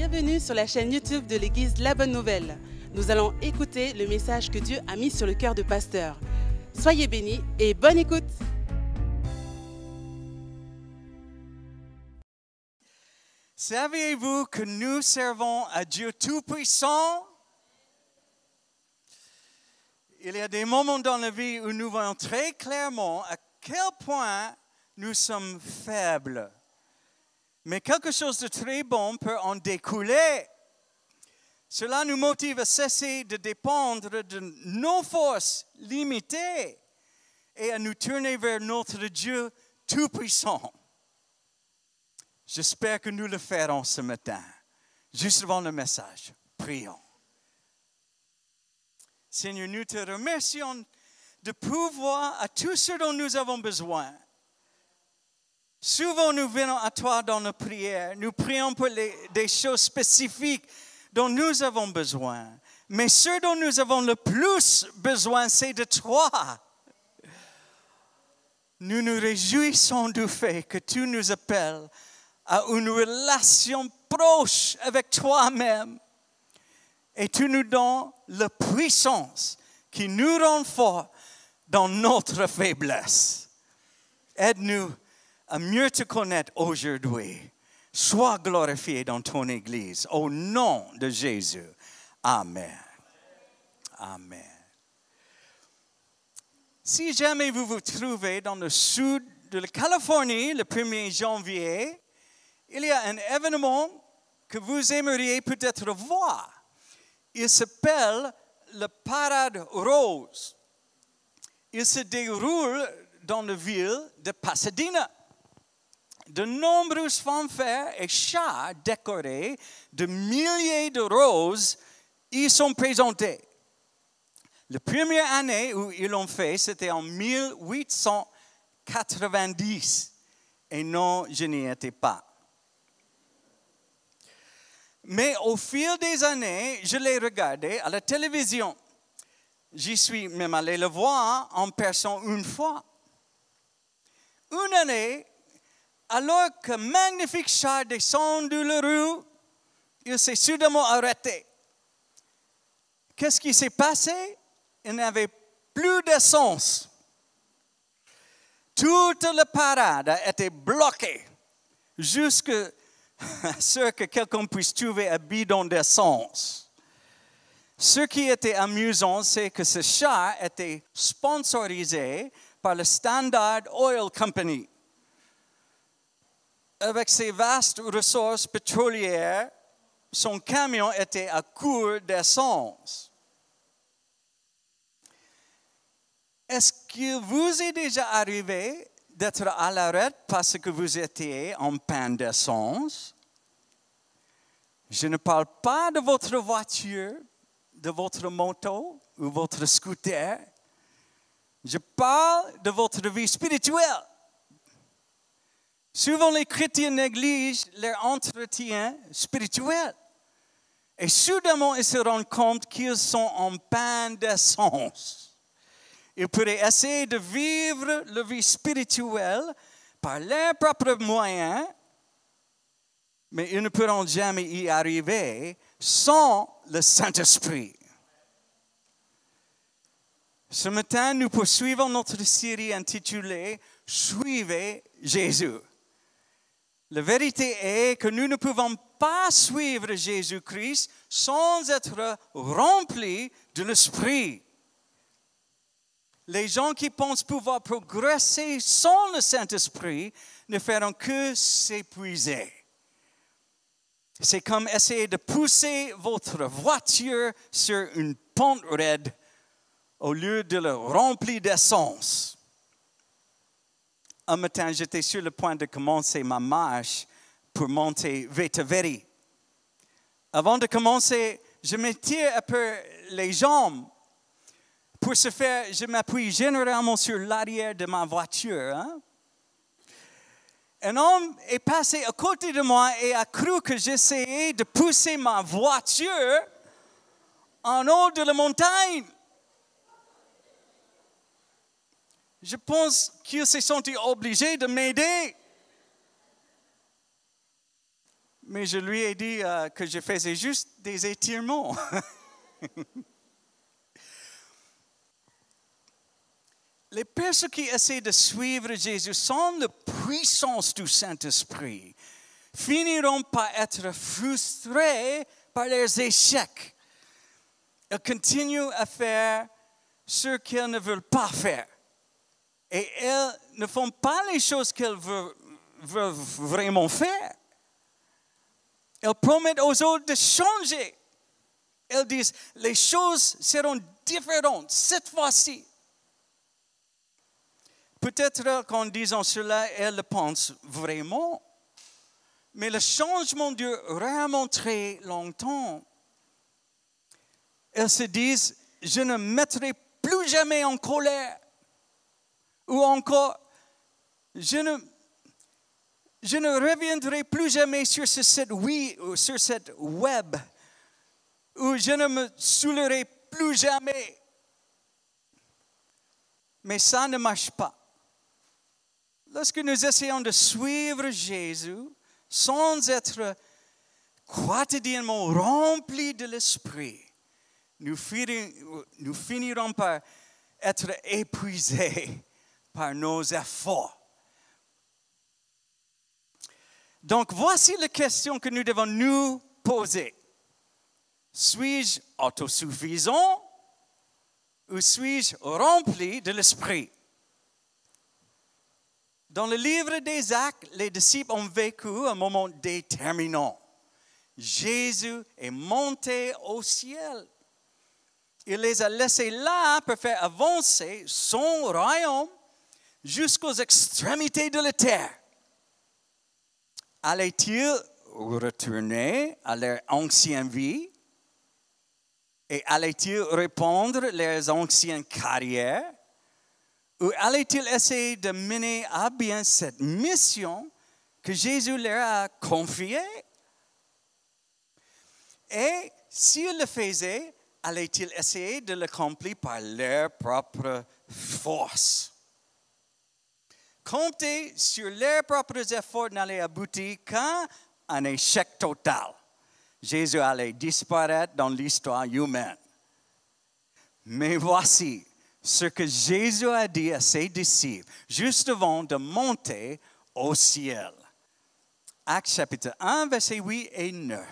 Bienvenue sur la chaîne YouTube de l'église La Bonne Nouvelle. Nous allons écouter le message que Dieu a mis sur le cœur de Pasteur. Soyez bénis et bonne écoute. Saviez-vous que nous servons à Dieu Tout-Puissant? Il y a des moments dans la vie où nous voyons très clairement à quel point nous sommes faibles. Mais quelque chose de très bon peut en découler. Cela nous motive à cesser de dépendre de nos forces limitées et à nous tourner vers notre Dieu Tout-Puissant. J'espère que nous le ferons ce matin. Juste avant le message, prions. Seigneur, nous te remercions de pouvoir à tout ce dont nous avons besoin. Souvent, nous venons à toi dans nos prières. Nous prions pour des choses spécifiques dont nous avons besoin. Mais ce dont nous avons le plus besoin, c'est de toi. Nous nous réjouissons du fait que tu nous appelles à une relation proche avec toi-même. Et tu nous donnes la puissance qui nous rend forts dans notre faiblesse. Aide-nous à mieux te connaître aujourd'hui. Sois glorifié dans ton Église. Au nom de Jésus. Amen. Amen. Si jamais vous vous trouvez dans le sud de la Californie, le 1er janvier, il y a un événement que vous aimeriez peut-être voir. Il s'appelle le Parade Rose. Il se déroule dans la ville de Pasadena. De nombreuses fanfares et chars décorés de milliers de roses y sont présentés. La première année où ils l'ont fait, c'était en 1890. Et non, je n'y étais pas. Mais au fil des années, je l'ai regardé à la télévision. J'y suis même allé le voir en personne une fois. Une année, alors qu'un magnifique char descend de la rue, il s'est soudainement arrêté. Qu'est-ce qui s'est passé? Il n'avait plus d'essence. Toute la parade a été bloquée jusqu'à ce que quelqu'un puisse trouver un bidon d'essence. Ce qui était amusant, c'est que ce char était sponsorisé par le Standard Oil Company. Avec ses vastes ressources pétrolières, son camion était à court d'essence. Est-ce qu'il vous est déjà arrivé d'être à l'arrêt parce que vous étiez en panne d'essence? Je ne parle pas de votre voiture, de votre moto ou votre scooter. Je parle de votre vie spirituelle. Souvent, les chrétiens négligent leur entretien spirituel. Et soudainement, ils se rendent compte qu'ils sont en panne d'essence. Ils pourraient essayer de vivre la vie spirituelle par leurs propres moyens, mais ils ne pourront jamais y arriver sans le Saint-Esprit. Ce matin, nous poursuivons notre série intitulée « Suivez Jésus ». La vérité est que nous ne pouvons pas suivre Jésus-Christ sans être remplis de l'Esprit. Les gens qui pensent pouvoir progresser sans le Saint-Esprit ne feront que s'épuiser. C'est comme essayer de pousser votre voiture sur une pente raide au lieu de le remplir d'essence. Un matin, j'étais sur le point de commencer ma marche pour monter Vetaveri. Avant de commencer, je m'étire un peu les jambes. Pour ce faire, je m'appuie généralement sur l'arrière de ma voiture. Un homme est passé à côté de moi et a cru que j'essayais de pousser ma voiture en haut de la montagne. Je pense qu'il s'est senti obligé de m'aider. Mais je lui ai dit que je faisais juste des étirements. Les personnes qui essaient de suivre Jésus sans la puissance du Saint-Esprit finiront par être frustrées par leurs échecs. Elles continuent à faire ce qu'elles ne veulent pas faire. Et elles ne font pas les choses qu'elles veulent vraiment faire. Elles promettent aux autres de changer. Elles disent, les choses seront différentes cette fois-ci. Peut-être qu'en disant cela, elles le pensent vraiment. Mais le changement dure rarement très longtemps. Elles se disent, je ne mettrai plus jamais en colère. Ou encore, je ne reviendrai plus jamais sur ce site web. Ou je ne me saoulerai plus jamais. Mais ça ne marche pas. Lorsque nous essayons de suivre Jésus sans être quotidiennement remplis de l'Esprit, nous finirons par être épuisés par nos efforts. Donc, voici la question que nous devons nous poser. Suis-je autosuffisant ou suis-je rempli de l'Esprit? Dans le livre des Actes, les disciples ont vécu un moment déterminant. Jésus est monté au ciel. Il les a laissés là pour faire avancer son royaume jusqu'aux extrémités de la terre. Allaient-ils retourner à leur ancienne vie? Et allaient-ils répandre leurs anciennes carrières? Ou allaient-ils essayer de mener à bien cette mission que Jésus leur a confiée? Et s'ils le faisaient, allaient-ils essayer de l'accomplir par leur propre force? Compter sur leurs propres efforts n'allait aboutir qu'à un échec total. Jésus allait disparaître dans l'histoire humaine. Mais voici ce que Jésus a dit à ses disciples juste avant de monter au ciel. Actes chapitre 1, versets 8 et 9.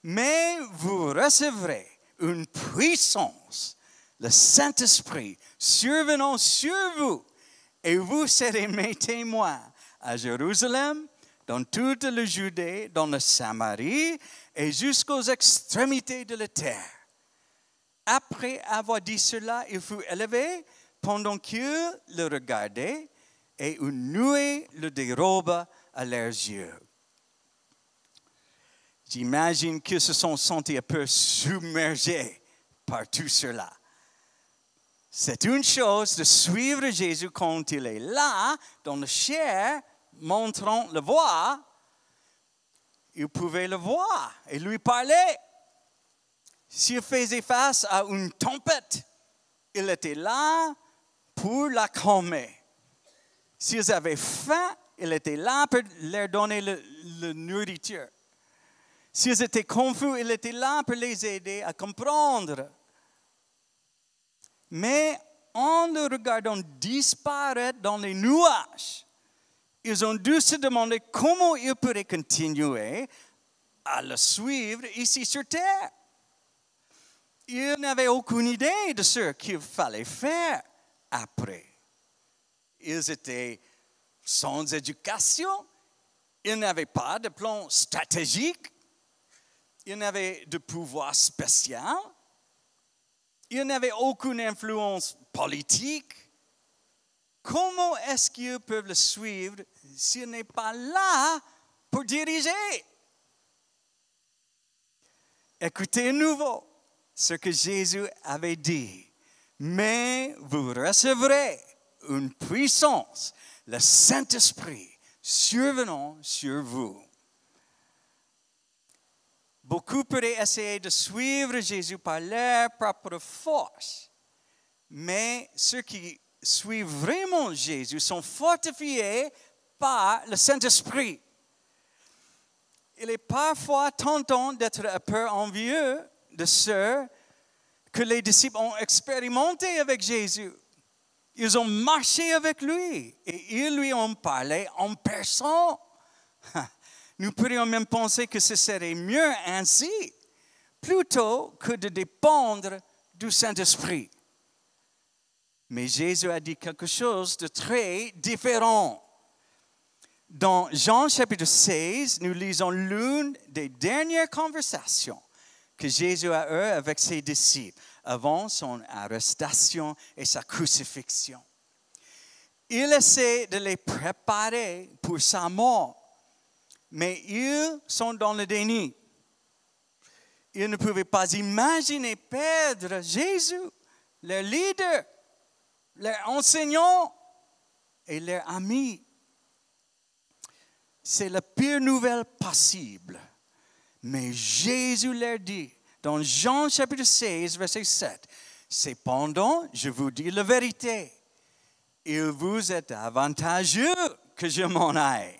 Mais vous recevrez une puissance, le Saint-Esprit, survenant sur vous, et vous serez mes témoins à Jérusalem, dans toute la Judée, dans la Samarie, et jusqu'aux extrémités de la terre. Après avoir dit cela, il fut élevé pendant qu'ils le regardaient, et une nuée le déroba à leurs yeux. J'imagine qu'ils se sont sentis un peu submergés par tout cela. C'est une chose de suivre Jésus quand il est là, dans la chair, montrant la voie. Ils pouvaient le voir et lui parler. S'il faisait face à une tempête, il était là pour la calmer. S'ils avaient faim, il était là pour leur donner la nourriture. S'ils étaient confus, il était là pour les aider à comprendre. Mais en le regardant disparaître dans les nuages, ils ont dû se demander comment ils pourraient continuer à le suivre ici sur terre. Ils n'avaient aucune idée de ce qu'il fallait faire après. Ils étaient sans éducation, ils n'avaient pas de plan stratégique, ils n'avaient de pouvoir spécial, ils n'avaient aucune influence politique. Comment est-ce qu'ils peuvent le suivre s'il n'est pas là pour diriger? Écoutez à nouveau ce que Jésus avait dit. Mais vous recevrez une puissance, le Saint-Esprit, survenant sur vous. Beaucoup pourraient essayer de suivre Jésus par leur propre force. Mais ceux qui suivent vraiment Jésus sont fortifiés par le Saint-Esprit. il est parfois tentant d'être un peu envieux de ceux que les disciples ont expérimenté avec Jésus. Ils ont marché avec lui et ils lui ont parlé en personne. Nous pourrions même penser que ce serait mieux ainsi, plutôt que de dépendre du Saint-Esprit. Mais Jésus a dit quelque chose de très différent. Dans Jean chapitre 16, nous lisons l'une des dernières conversations que Jésus a eues avec ses disciples avant son arrestation et sa crucifixion. Il essaie de les préparer pour sa mort, mais ils sont dans le déni. Ils ne pouvaient pas imaginer perdre Jésus, leur leader, leur enseignant et leur ami. C'est la pire nouvelle possible. Mais Jésus leur dit, dans Jean chapitre 16, verset 7, « Cependant, je vous dis la vérité, il vous est avantageux que je m'en aille.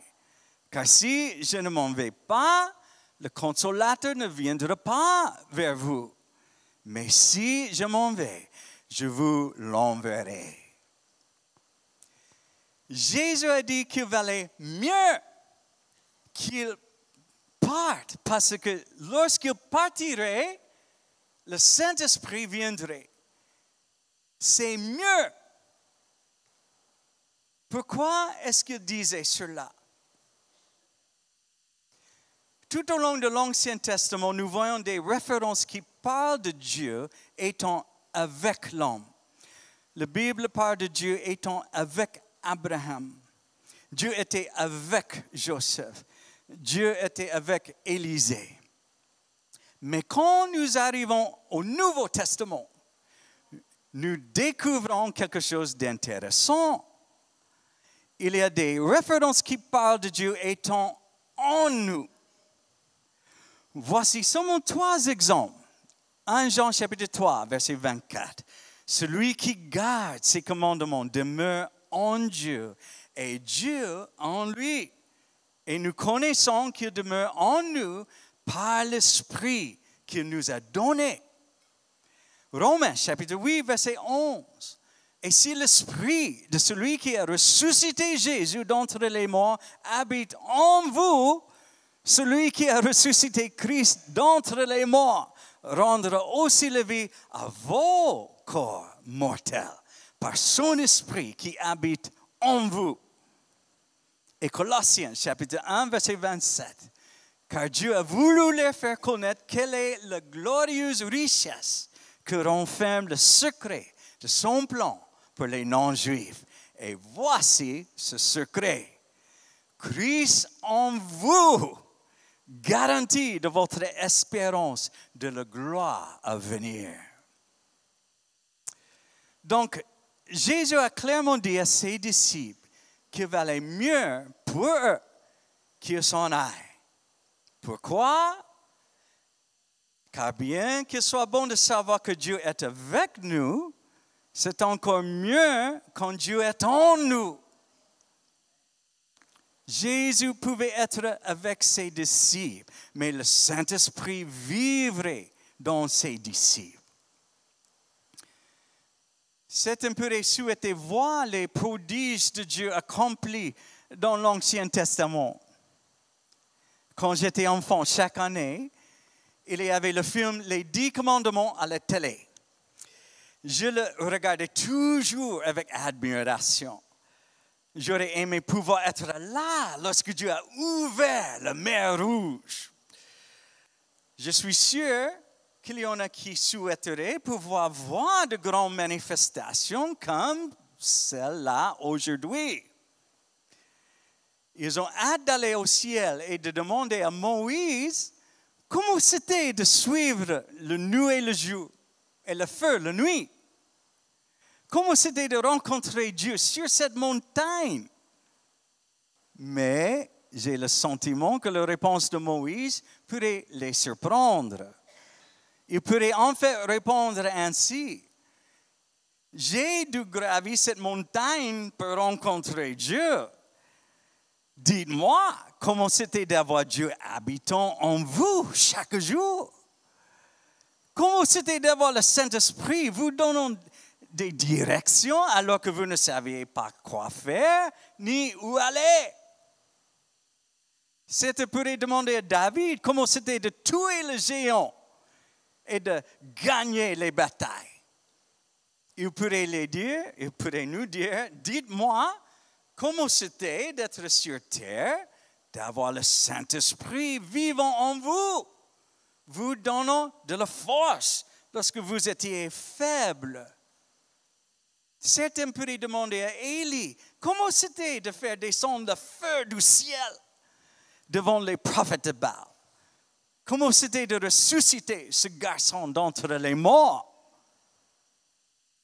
Car si je ne m'en vais pas, le consolateur ne viendra pas vers vous. Mais si je m'en vais, je vous l'enverrai. » Jésus a dit qu'il valait mieux qu'il parte, parce que lorsqu'il partirait, le Saint-Esprit viendrait. C'est mieux. Pourquoi est-ce qu'il disait cela? Tout au long de l'Ancien Testament, nous voyons des références qui parlent de Dieu étant avec l'homme. La Bible parle de Dieu étant avec Abraham. Dieu était avec Joseph. Dieu était avec Élisée. Mais quand nous arrivons au Nouveau Testament, nous découvrons quelque chose d'intéressant. Il y a des références qui parlent de Dieu étant en nous. Voici seulement 3 exemples. 1 Jean chapitre 3, verset 24. Celui qui garde ses commandements demeure en Dieu et Dieu en lui. Et nous connaissons qu'il demeure en nous par l'Esprit qu'il nous a donné. Romains chapitre 8, verset 11. Et si l'Esprit de celui qui a ressuscité Jésus d'entre les morts habite en vous, celui qui a ressuscité Christ d'entre les morts rendra aussi la vie à vos corps mortels par son Esprit qui habite en vous. Et Colossiens chapitre 1, verset 27. Car Dieu a voulu leur faire connaître quelle est la glorieuse richesse que renferme le secret de son plan pour les non-juifs. Et voici ce secret. Christ en vous, garantie de votre espérance de la gloire à venir. Donc, Jésus a clairement dit à ses disciples qu'il valait mieux pour eux qu'ils s'en aillent. Pourquoi? Car bien qu'il soit bon de savoir que Dieu est avec nous, c'est encore mieux quand Dieu est en nous. Jésus pouvait être avec ses disciples, mais le Saint-Esprit vivrait dans ses disciples. Certains pourraient souhaiter voir les prodiges de Dieu accomplis dans l'Ancien Testament. Quand j'étais enfant, chaque année, il y avait le film Les 10 commandements à la télé. Je le regardais toujours avec admiration. J'aurais aimé pouvoir être là lorsque Dieu a ouvert la mer Rouge. Je suis sûr qu'il y en a qui souhaiteraient pouvoir voir de grandes manifestations comme celle-là aujourd'hui. Ils ont hâte d'aller au ciel et de demander à Moïse comment c'était de suivre le nuit et le jour et le feu la nuit. Comment c'était de rencontrer Dieu sur cette montagne. Mais j'ai le sentiment que la réponse de Moïse pourrait les surprendre. Il pourrait en fait répondre ainsi. J'ai dû gravir cette montagne pour rencontrer Dieu. Dites-moi comment c'était d'avoir Dieu habitant en vous chaque jour. Comment c'était d'avoir le Saint-Esprit vous donnant des directions alors que vous ne saviez pas quoi faire ni où aller. C'était pour demander à David comment c'était de tuer le géant et de gagner les batailles. Il pourrait nous dire, dites-moi comment c'était d'être sur terre, d'avoir le Saint-Esprit vivant en vous, vous donnant de la force lorsque vous étiez faible. Certains pourraient demander à Élie, comment c'était de faire descendre le feu du ciel devant les prophètes de Baal? Comment c'était de ressusciter ce garçon d'entre les morts?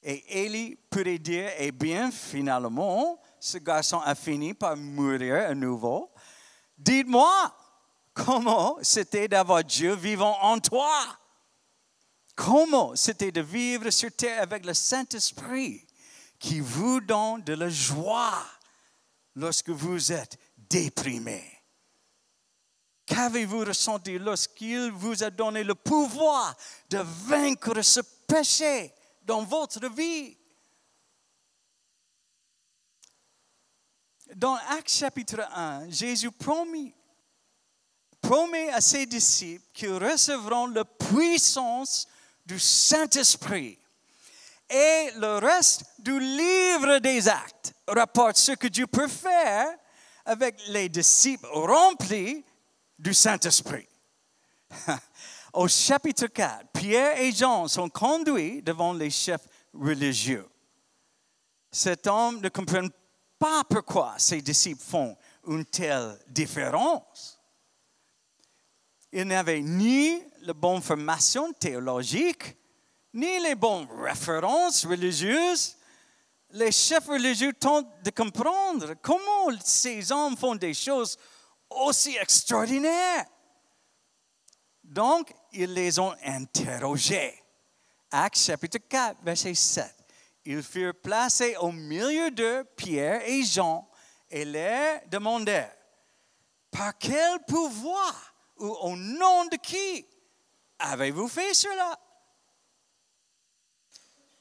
Et Élie pourrait dire, eh bien, finalement, ce garçon a fini par mourir à nouveau. Dites-moi, comment c'était d'avoir Dieu vivant en toi? Comment c'était de vivre sur terre avec le Saint-Esprit qui vous donne de la joie lorsque vous êtes déprimé? Qu'avez-vous ressenti lorsqu'il vous a donné le pouvoir de vaincre ce péché dans votre vie? Dans Actes chapitre 1, Jésus promet à ses disciples qu'ils recevront la puissance du Saint-Esprit. Et le reste du livre des Actes rapporte ce que Dieu peut faire avec les disciples remplis du Saint-Esprit. Au chapitre 4, Pierre et Jean sont conduits devant les chefs religieux. Cet homme ne comprend pas pourquoi ses disciples font une telle différence. Ils n'avaient ni la bonne formation théologique, ni les bonnes références religieuses. Les chefs religieux tentent de comprendre comment ces hommes font des choses aussi extraordinaires. Donc, ils les ont interrogés. Actes chapitre 4, verset 7. Ils furent placés au milieu d'eux, Pierre et Jean, et leur demandèrent, par quel pouvoir ou au nom de qui avez-vous fait cela?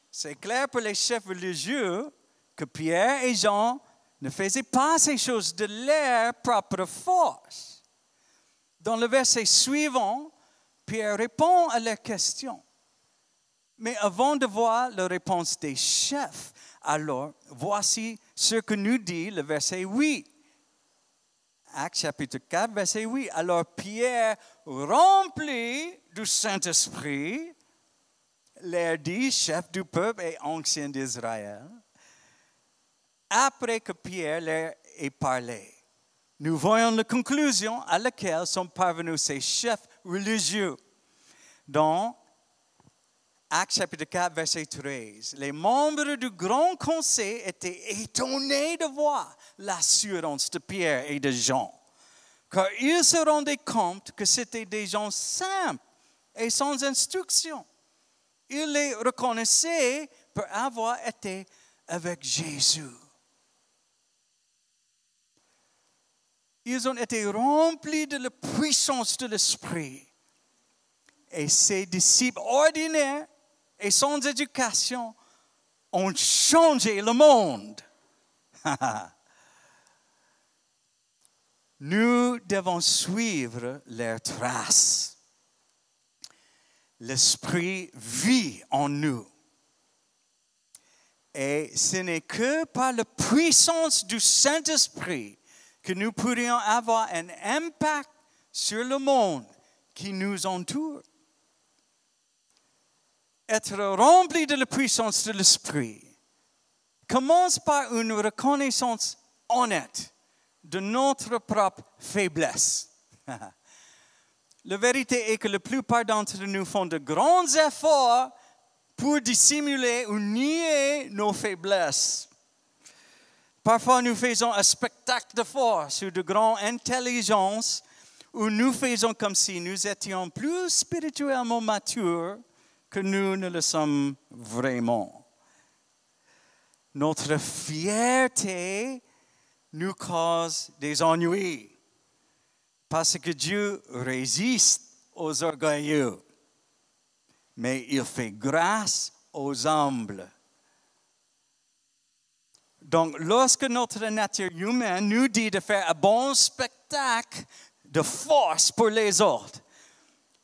C'est clair pour les chefs religieux que Pierre et Jean ne faisaient pas ces choses de leur propre force. Dans le verset suivant, Pierre répond à leurs questions. Mais avant de voir la réponse des chefs, alors voici ce que nous dit le verset 8. Actes chapitre 4, verset 8. Alors Pierre, rempli du Saint-Esprit, leur dit, chef du peuple et ancien d'Israël, après que Pierre leur ait parlé, nous voyons la conclusion à laquelle sont parvenus ces chefs religieux. Dans Actes chapitre 4, verset 13, les membres du Grand Conseil étaient étonnés de voir l'assurance de Pierre et de Jean, car ils se rendaient compte que c'étaient des gens simples et sans instruction. Ils les reconnaissaient pour avoir été avec Jésus. Ils ont été remplis de la puissance de l'Esprit. Et ces disciples ordinaires et sans éducation ont changé le monde. Nous devons suivre leurs traces. L'Esprit vit en nous. Et ce n'est que par la puissance du Saint-Esprit que nous pourrions avoir un impact sur le monde qui nous entoure. Être rempli de la puissance de l'Esprit commence par une reconnaissance honnête de notre propre faiblesse. La vérité est que la plupart d'entre nous font de grands efforts pour dissimuler ou nier nos faiblesses. Parfois, nous faisons un spectacle de force ou de grande intelligence où nous faisons comme si nous étions plus spirituellement matures que nous ne le sommes vraiment. Notre fierté nous cause des ennuis. Parce que Dieu résiste aux orgueilleux, mais il fait grâce aux humbles. Donc, lorsque notre nature humaine nous dit de faire un bon spectacle de force pour les autres,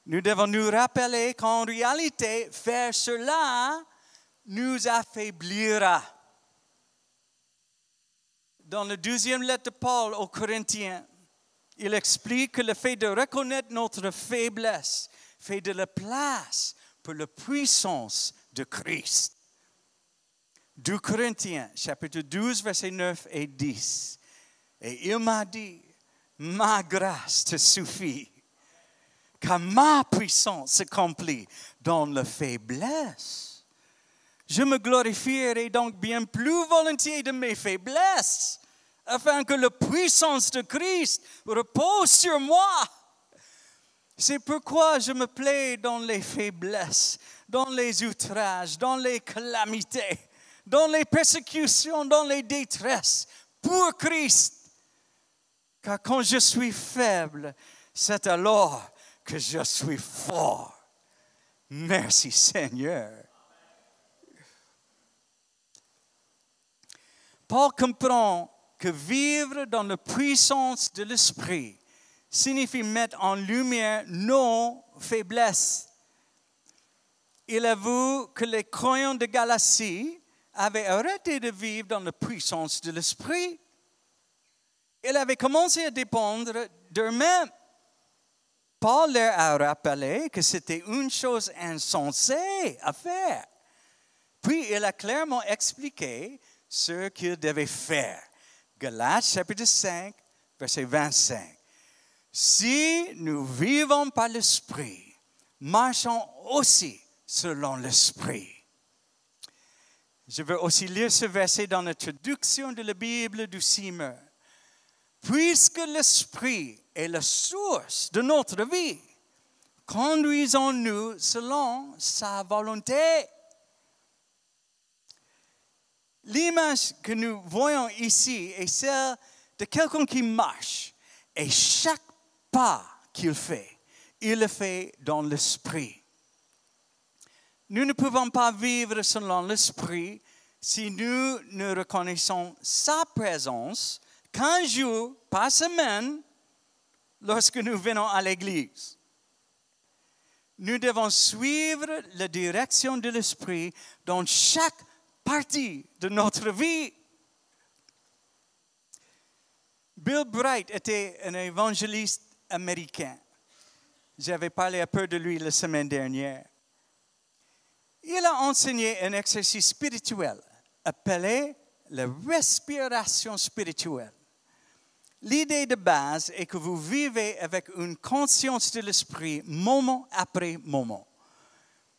nous devons nous rappeler qu'en réalité, faire cela nous affaiblira. Dans la 2e lettre de Paul aux Corinthiens, il explique que le fait de reconnaître notre faiblesse fait de la place pour la puissance de Christ. 2 Corinthiens, chapitre 12, versets 9 et 10. Et il m'a dit, ma grâce te suffit, car ma puissance s'accomplit dans la faiblesse. Je me glorifierai donc bien plus volontiers de mes faiblesses, afin que la puissance de Christ repose sur moi. C'est pourquoi je me plais dans les faiblesses, dans les outrages, dans les calamités, dans les persécutions, dans les détresses, pour Christ. Car quand je suis faible, c'est alors que je suis fort. Merci Seigneur. Paul comprend que vivre dans la puissance de l'Esprit signifie mettre en lumière nos faiblesses. Il avoue que les croyants de Galatie avaient arrêté de vivre dans la puissance de l'Esprit. Ils avaient commencé à dépendre d'eux-mêmes. Paul leur a rappelé que c'était une chose insensée à faire. Puis il a clairement expliqué ce qu'ils devaient faire. Galates chapitre 5, verset 25. Si nous vivons par l'Esprit, marchons aussi selon l'Esprit. Je veux aussi lire ce verset dans la traduction de la Bible du Simon. Puisque l'Esprit est la source de notre vie, conduisons-nous selon sa volonté. L'image que nous voyons ici est celle de quelqu'un qui marche. Et chaque pas qu'il fait, il le fait dans l'Esprit. Nous ne pouvons pas vivre selon l'Esprit si nous ne reconnaissons sa présence qu'un jour par semaine lorsque nous venons à l'église. Nous devons suivre la direction de l'Esprit dans chaque partie de notre vie. Bill Bright était un évangéliste américain. J'avais parlé un peu de lui la semaine dernière. Il a enseigné un exercice spirituel appelé la respiration spirituelle. L'idée de base est que vous vivez avec une conscience de l'esprit moment après moment.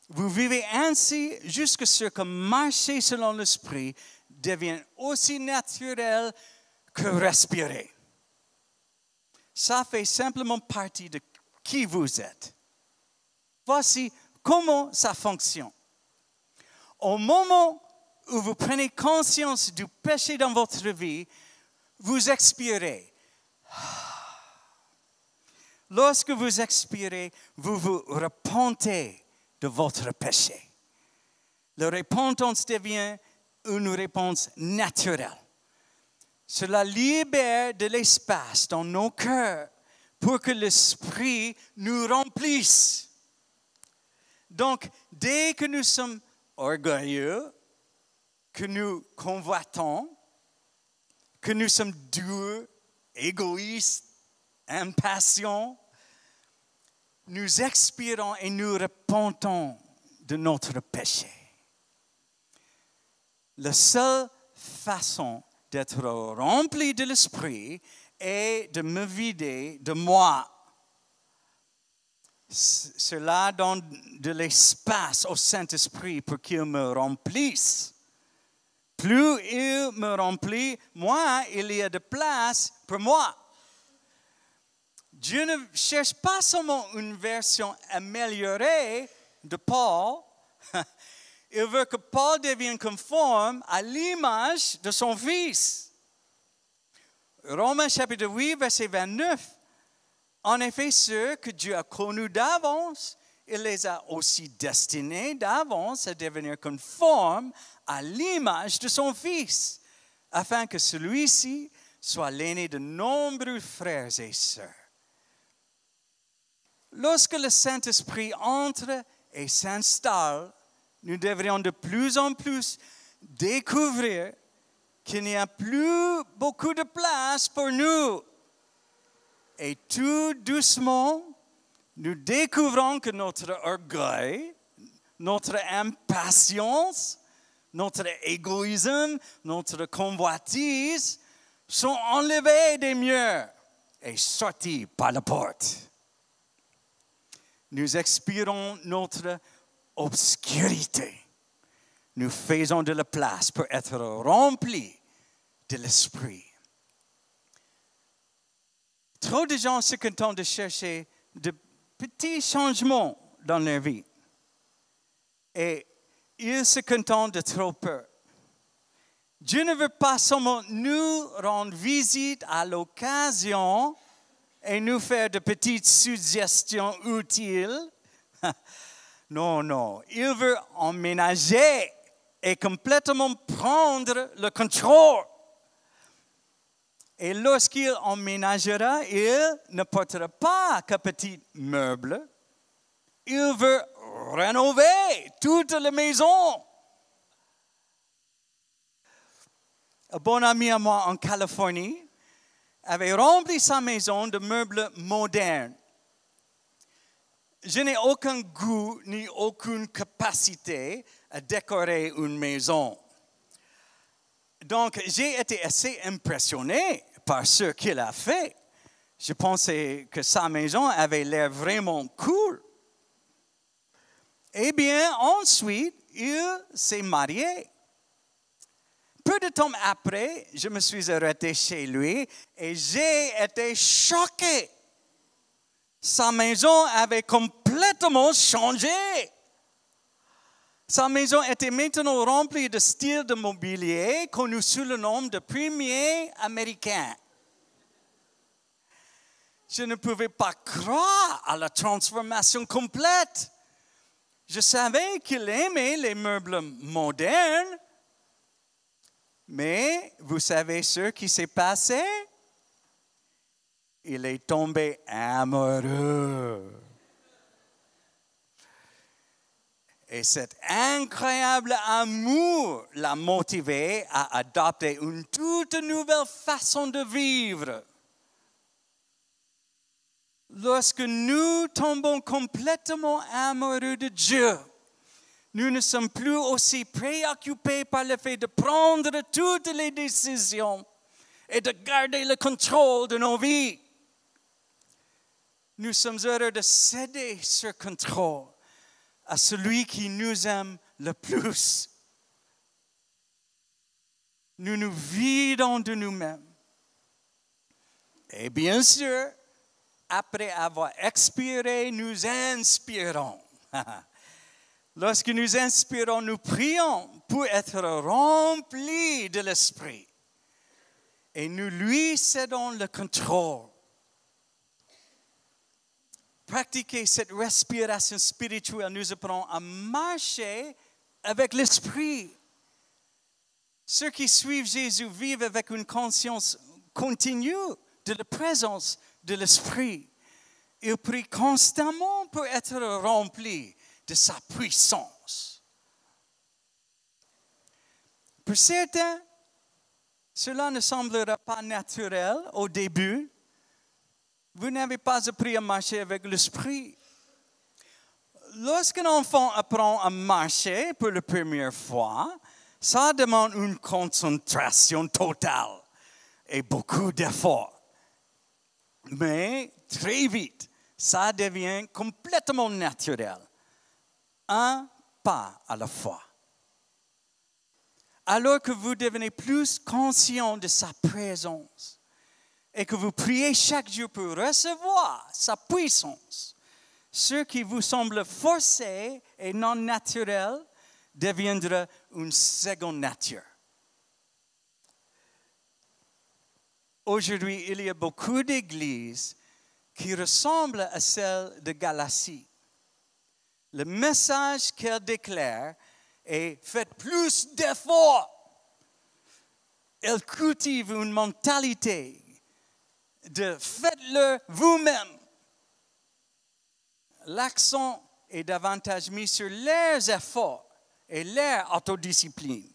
Vous vivez ainsi jusqu'à ce que marcher selon l'esprit devienne aussi naturel que respirer. Ça fait simplement partie de qui vous êtes. Voici comment ça fonctionne. Au moment où vous prenez conscience du péché dans votre vie, vous expirez. Lorsque vous expirez, vous vous repentez de votre péché. La repentance devient une réponse naturelle. Cela libère de l'espace dans nos cœurs pour que l'Esprit nous remplisse. Donc, dès que nous sommes orgueilleux, que nous convoitons, que nous sommes durs, égoïstes, impatients, nous expirons et nous repentons de notre péché. La seule façon d'être rempli de l'Esprit est de me vider de moi. Cela donne de l'espace au Saint-Esprit pour qu'il me remplisse. Plus il me remplit, moins il y a de place pour moi. Dieu ne cherche pas seulement une version améliorée de Paul. Il veut que Paul devienne conforme à l'image de son Fils. Romains chapitre 8, verset 29. En effet, ceux que Dieu a connus d'avance, il les a aussi destinés d'avance à devenir conformes à l'image de son Fils, afin que celui-ci soit l'aîné de nombreux frères et sœurs. Lorsque le Saint-Esprit entre et s'installe, nous devrions de plus en plus découvrir qu'il n'y a plus beaucoup de place pour nous. Et tout doucement, nous découvrons que notre orgueil, notre impatience, notre égoïsme, notre convoitise sont enlevés des murs et sortis par la porte. Nous expirons notre obscurité. Nous faisons de la place pour être remplis de l'Esprit. Trop de gens se contentent de chercher de petits changements dans leur vie. Et ils se contentent de trop peu. Dieu ne veut pas seulement nous rendre visite à l'occasion et nous faire de petites suggestions utiles. Non, non. Il veut emménager et complètement prendre le contrôle. Et lorsqu'il emménagera, il ne portera pas que petits meubles. Il veut rénover toute la maison. Un bon ami à moi en Californie avait rempli sa maison de meubles modernes. Je n'ai aucun goût ni aucune capacité à décorer une maison. Donc, j'ai été assez impressionné par ce qu'il a fait. Je pensais que sa maison avait l'air vraiment cool. Eh bien, ensuite, il s'est marié. Peu de temps après, je me suis arrêté chez lui et j'ai été choqué. Sa maison avait complètement changé. Sa maison était maintenant remplie de styles de mobilier connus sous le nom de premier américain. Je ne pouvais pas croire à la transformation complète. Je savais qu'il aimait les meubles modernes, mais vous savez ce qui s'est passé? Il est tombé amoureux. Et cet incroyable amour l'a motivé à adopter une toute nouvelle façon de vivre. Lorsque nous tombons complètement amoureux de Dieu, nous ne sommes plus aussi préoccupés par le fait de prendre toutes les décisions et de garder le contrôle de nos vies. Nous sommes heureux de céder ce contrôle à celui qui nous aime le plus. Nous nous vidons de nous-mêmes. Et bien sûr, après avoir expiré, nous inspirons. Lorsque nous inspirons, nous prions pour être remplis de l'Esprit. Et nous lui cédons le contrôle. Pratiquer cette respiration spirituelle nous apprend à marcher avec l'Esprit. Ceux qui suivent Jésus vivent avec une conscience continue de la présence de l'Esprit. Ils prient constamment pour être remplis de sa puissance. Pour certains, cela ne semblera pas naturel au début. Vous n'avez pas appris à marcher avec l'Esprit. Lorsqu'un enfant apprend à marcher pour la première fois, ça demande une concentration totale et beaucoup d'efforts. Mais très vite, ça devient complètement naturel. Un pas à la fois. Alors que vous devenez plus conscient de sa présence, et que vous priez chaque jour pour recevoir sa puissance, ce qui vous semble forcé et non naturel deviendra une seconde nature. Aujourd'hui, il y a beaucoup d'églises qui ressemblent à celle de Galatie. Le message qu'elle déclare est « Faites plus d'efforts ». Elle cultive une mentalité de « Faites-le vous-même ». L'accent est davantage mis sur leurs efforts et leur autodiscipline.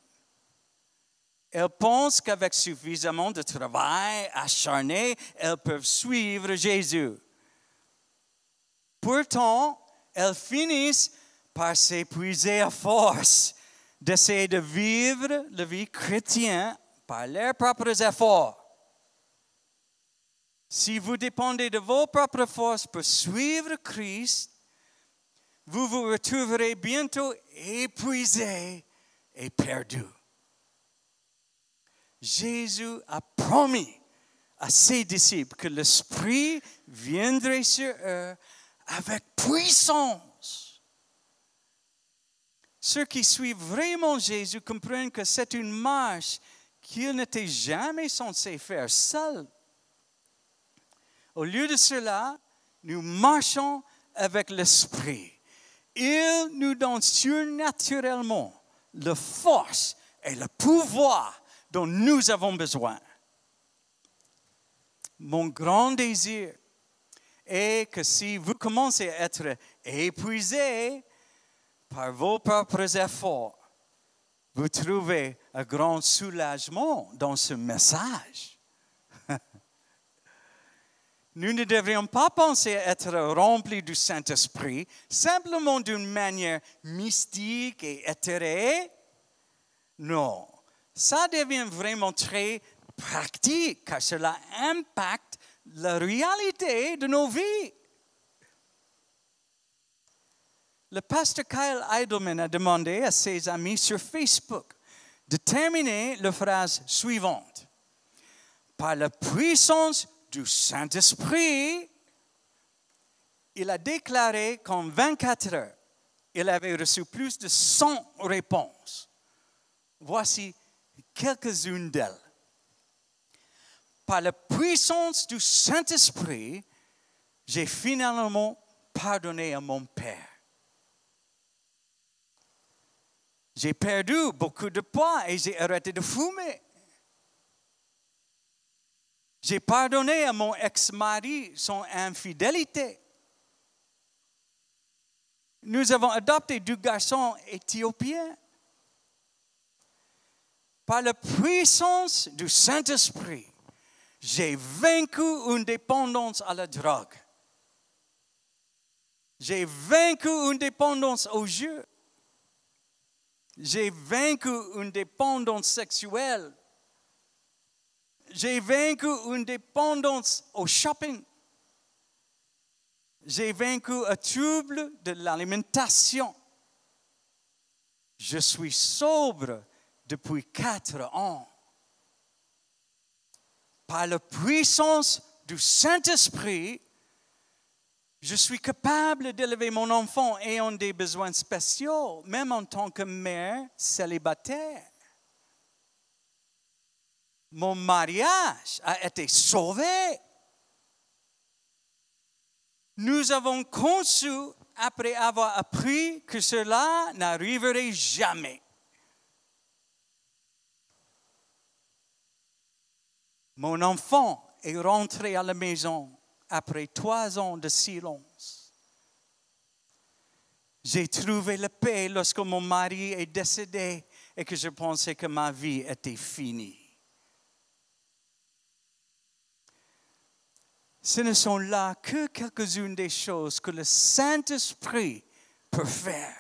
Elles pensent qu'avec suffisamment de travail acharné, elles peuvent suivre Jésus. Pourtant, elles finissent par s'épuiser à force d'essayer de vivre la vie chrétienne par leurs propres efforts. Si vous dépendez de vos propres forces pour suivre Christ, vous vous retrouverez bientôt épuisé et perdu. Jésus a promis à ses disciples que l'Esprit viendrait sur eux avec puissance. Ceux qui suivent vraiment Jésus comprennent que c'est une marche qu'ils n'étaient jamais censés faire seuls. Au lieu de cela, nous marchons avec l'Esprit. Il nous donne surnaturellement la force et le pouvoir dont nous avons besoin. Mon grand désir est que si vous commencez à être épuisé par vos propres efforts, vous trouvez un grand soulagement dans ce message. Nous ne devrions pas penser être remplis du Saint-Esprit simplement d'une manière mystique et éthérée. Non, ça devient vraiment très pratique car cela impacte la réalité de nos vies. Le pasteur Kyle Idleman a demandé à ses amis sur Facebook de terminer la phrase suivante. Par la puissance du Saint-Esprit, il a déclaré qu'en 24 heures, il avait reçu plus de 100 réponses. Voici quelques-unes d'elles. Par la puissance du Saint-Esprit, j'ai finalement pardonné à mon Père. J'ai perdu beaucoup de poids et j'ai arrêté de fumer. J'ai pardonné à mon ex-mari son infidélité. Nous avons adopté 2 garçons éthiopiens. Par la puissance du Saint-Esprit, j'ai vaincu une dépendance à la drogue. J'ai vaincu une dépendance aux jeux. J'ai vaincu une dépendance sexuelle. J'ai vaincu une dépendance au shopping. J'ai vaincu un trouble de l'alimentation. Je suis sobre depuis 4 ans. Par la puissance du Saint-Esprit, je suis capable d'élever mon enfant ayant des besoins spéciaux, même en tant que mère célibataire. Mon mariage a été sauvé. Nous avons conçu après avoir appris que cela n'arriverait jamais. Mon enfant est rentré à la maison après 3 ans de silence. J'ai trouvé la paix lorsque mon mari est décédé et que je pensais que ma vie était finie. Ce ne sont là que quelques-unes des choses que le Saint-Esprit peut faire.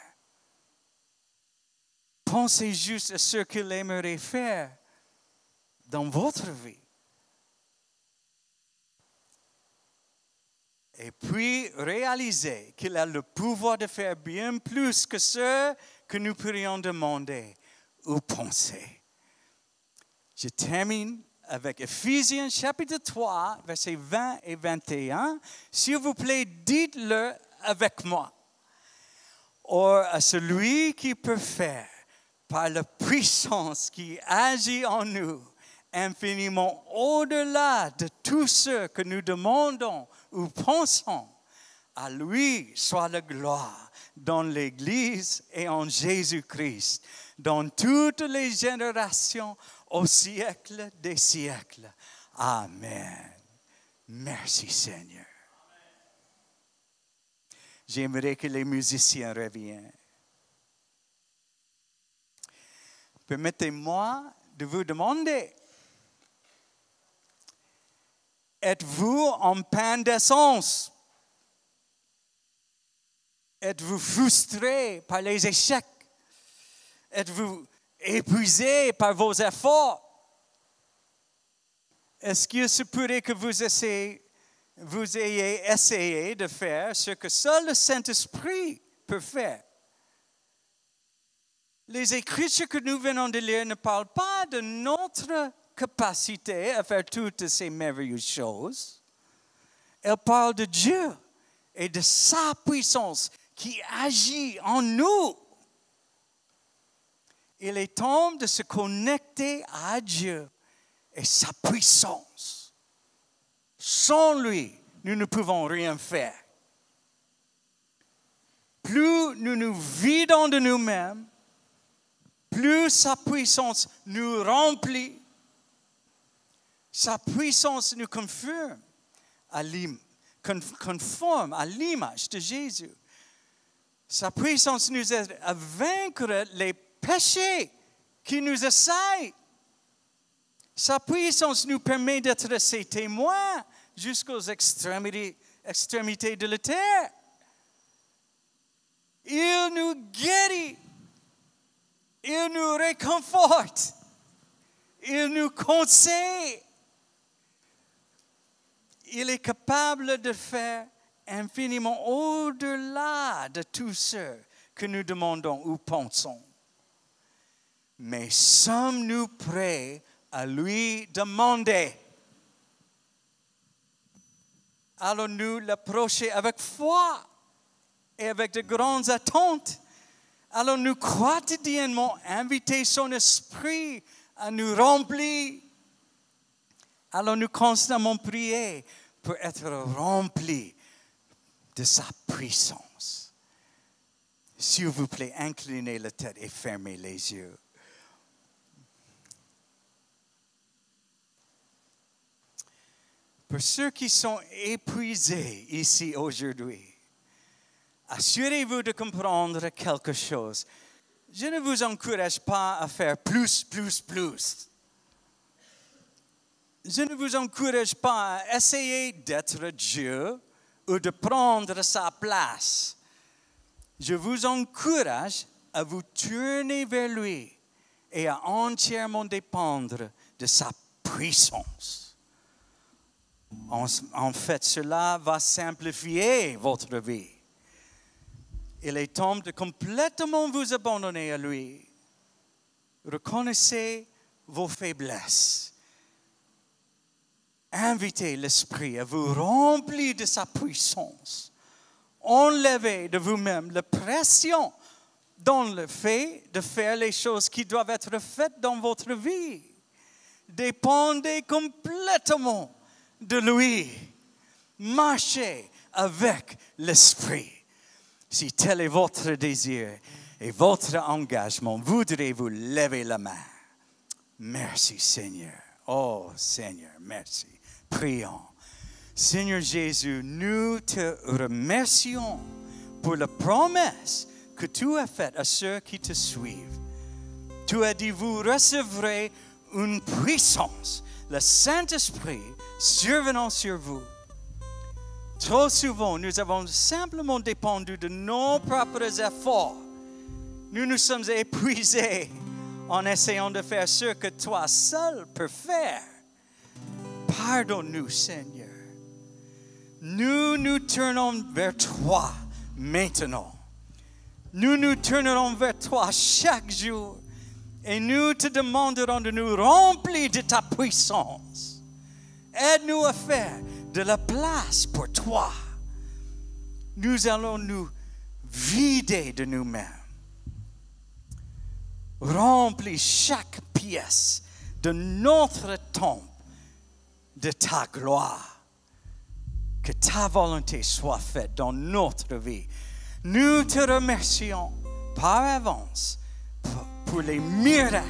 Pensez juste à ce qu'il aimerait faire dans votre vie. Et puis réalisez qu'il a le pouvoir de faire bien plus que ce que nous pourrions demander ou penser. Je termine avec Ephésiens chapitre 3, versets 20 et 21. S'il vous plaît, dites-le avec moi. Or, à celui qui peut faire, par la puissance qui agit en nous, infiniment au-delà de tout ce que nous demandons ou pensons. À lui soit la gloire dans l'Église et en Jésus-Christ, dans toutes les générations, au siècle des siècles. Amen. Merci Seigneur. J'aimerais que les musiciens reviennent. Permettez-moi de vous demander, êtes-vous en panne d'essence? Êtes-vous frustré par les échecs? Êtes-vous épuisé par vos efforts? Est-ce qu'il se pourrait que vous ayez essayé de faire ce que seul le Saint-Esprit peut faire? Les Écritures que nous venons de lire ne parlent pas de notre capacité à faire toutes ces merveilleuses choses. Elles parlent de Dieu et de sa puissance qui agit en nous. Il est temps de se connecter à Dieu et sa puissance. Sans lui, nous ne pouvons rien faire. Plus nous nous vidons de nous-mêmes, plus sa puissance nous remplit. Sa puissance nous conforme à l'image de Jésus. Sa puissance nous aide à vaincre les péchés qui nous assaillent. Sa puissance nous permet d'être ses témoins jusqu'aux extrémités de la terre. Il nous guérit. Il nous réconforte. Il nous conseille. Il est capable de faire infiniment au-delà de tout ce que nous demandons ou pensons. Mais sommes-nous prêts à lui demander? Allons-nous l'approcher avec foi et avec de grandes attentes? Allons-nous quotidiennement inviter son esprit à nous remplir? Allons-nous constamment prier pour être remplis de sa puissance? S'il vous plaît, inclinez la tête et fermez les yeux. Pour ceux qui sont épuisés ici aujourd'hui, assurez-vous de comprendre quelque chose. Je ne vous encourage pas à faire plus. Je ne vous encourage pas à essayer d'être Dieu ou de prendre sa place. Je vous encourage à vous tourner vers lui et à entièrement dépendre de sa puissance. En fait, cela va simplifier votre vie. Il est temps de complètement vous abandonner à lui. Reconnaissez vos faiblesses. Invitez l'Esprit à vous remplir de sa puissance. Enlevez de vous-même la pression dans le fait de faire les choses qui doivent être faites dans votre vie. Dépendez complètement de lui. Marchez avec l'Esprit. Si tel est votre désir et votre engagement, voudrez-vous lever la main? Merci Seigneur. Oh Seigneur, merci. Prions. Seigneur Jésus, nous te remercions pour la promesse que tu as faite à ceux qui te suivent. Tu as dit, vous recevrez une puissance, le Saint-Esprit survenant sur vous. Trop souvent, nous avons simplement dépendu de nos propres efforts. Nous nous sommes épuisés en essayant de faire ce que toi seul peux faire. Pardonne-nous, Seigneur. Nous nous tournons vers toi maintenant. Nous nous tournerons vers toi chaque jour et nous te demanderons de nous remplir de ta puissance. Aide-nous à faire de la place pour toi. Nous allons nous vider de nous-mêmes. Remplis chaque pièce de notre temple, de ta gloire. Que ta volonté soit faite dans notre vie. Nous te remercions par avance pour les miracles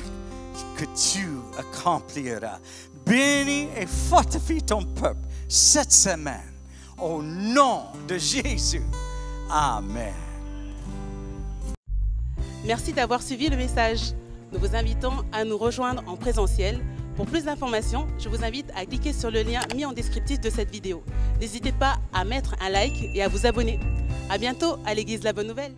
que tu accompliras. Bénis et fortifie ton peuple cette semaine. Au nom de Jésus. Amen. Merci d'avoir suivi le message. Nous vous invitons à nous rejoindre en présentiel. Pour plus d'informations, je vous invite à cliquer sur le lien mis en descriptif de cette vidéo. N'hésitez pas à mettre un like et à vous abonner. À bientôt à l'Église La Bonne Nouvelle.